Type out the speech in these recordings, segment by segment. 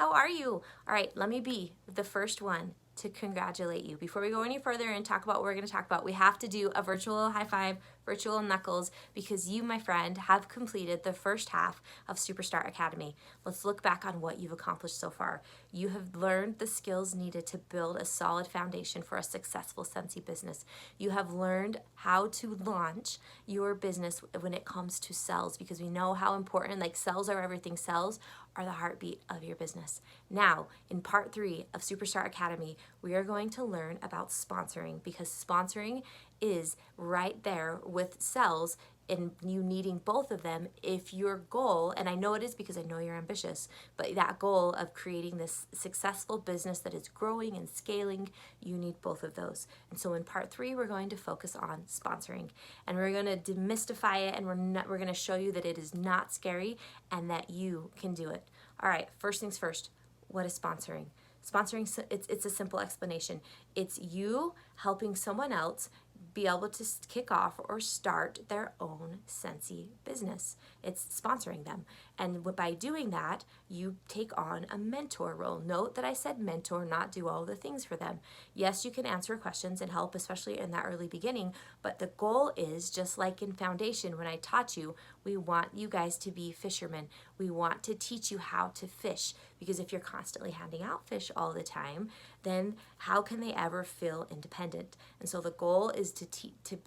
how are you? All right, let me be the first one to congratulate you. Before we go any further and talk about what we're going to talk about, we have to do a virtual high five, virtual knuckles, because you, my friend, have completed the first half of SuperStart Academy. Let's look back on what you've accomplished so far. You have learned the skills needed to build a solid foundation for a successful Scentsy business. You have learned how to launch your business when it comes to sales, because we know how important, like sales are everything. Sales are the heartbeat of your business. Now, in part 3 of SuperStart Academy, we are going to learn about sponsoring, because sponsoring is right there with sales and you needing both of them if your goal, and I know it is because I know you're ambitious, but that goal of creating this successful business that is growing and scaling, you need both of those. And so in part 3, we're going to focus on sponsoring, and we're going to demystify it, and we're going to show you that it is not scary and that you can do it. All right, first things first, what is sponsoring? Sponsoring, it's a simple explanation. It's you helping someone else be able to kick off or start their own Scentsy business. It's sponsoring them. And by doing that, you take on a mentor role. Note that I said mentor, not do all the things for them. Yes, you can answer questions and help, especially in that early beginning, but the goal is, just like in foundation when I taught you, we want you guys to be fishermen. We want to teach you how to fish, because if you're constantly handing out fish all the time, then how can they ever feel independent? And so the goal is to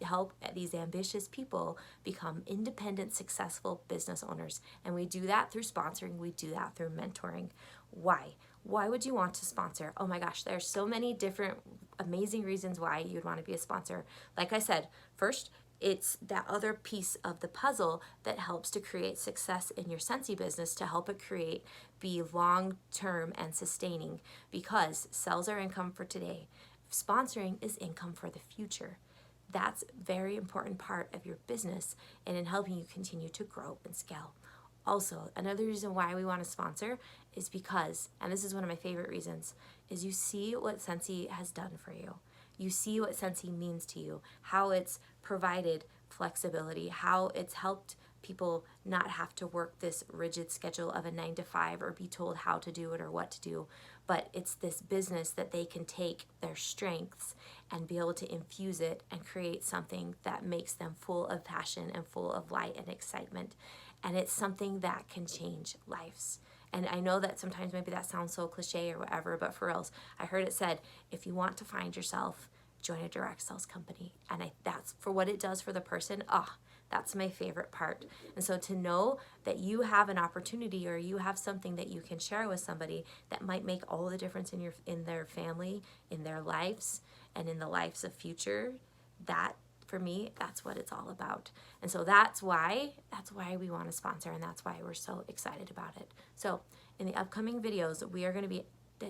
help these ambitious people become independent, successful business owners. And we do that through sponsoring. We do that through mentoring. Why? Why would you want to sponsor? Oh my gosh, there's so many different amazing reasons why you'd want to be a sponsor. Like I said, first, it's that other piece of the puzzle that helps to create success in your Scentsy business, to help it be long-term and sustaining, because sales are income for today. Sponsoring is income for the future. That's a very important part of your business and in helping you continue to grow and scale. Also, another reason why we want to sponsor is because, and this is one of my favorite reasons, is you see what Scentsy has done for you. You see what Scentsy means to you, how it's provided flexibility, how it's helped people not have to work this rigid schedule of a 9-to-5 or be told how to do it or what to do, but it's this business that they can take their strengths and be able to infuse it and create something that makes them full of passion and full of light and excitement. And it's something that can change lives. And I know that sometimes maybe that sounds so cliche or whatever, but for reals, I heard it said, if you want to find yourself, join a direct sales company. And that's for what it does for the person. That's my favorite part. And so to know that you have an opportunity or you have something that you can share with somebody that might make all the difference in their family, in their lives, and in the lives of future, that for me, that's what it's all about. And so that's why we want to sponsor, and that's why we're so excited about it. So in the upcoming videos, we are going to be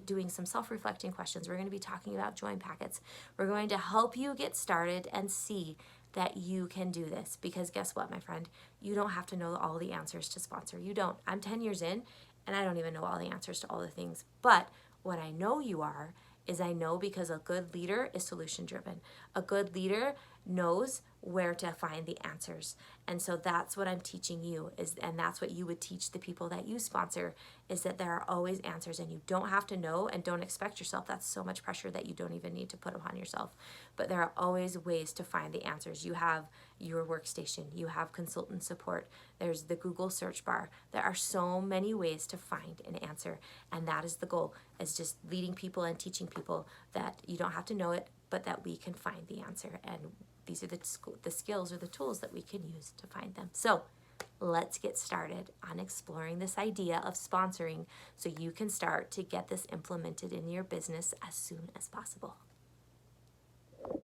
doing some self-reflecting questions. We're going to be talking about join packets. We're going to help you get started and see that you can do this, because guess what, my friend? You don't have to know all the answers to sponsor. You don't. I'm 10 years in, and I don't even know all the answers to all the things. But what I know you are is I know because a good leader is solution driven. A good leader knows where to find the answers. And so that's what I'm teaching you, and that's what you would teach the people that you sponsor, is that there are always answers, and you don't have to know, and don't expect yourself. That's so much pressure that you don't even need to put upon yourself. But there are always ways to find the answers. You have your workstation, you have consultant support, there's the Google search bar. There are so many ways to find an answer, and that is the goal, is just leading people and teaching people that you don't have to know it, but that we can find the answer. And these are the skills or the tools that we can use to find them. So let's get started on exploring this idea of sponsoring so you can start to get this implemented in your business as soon as possible.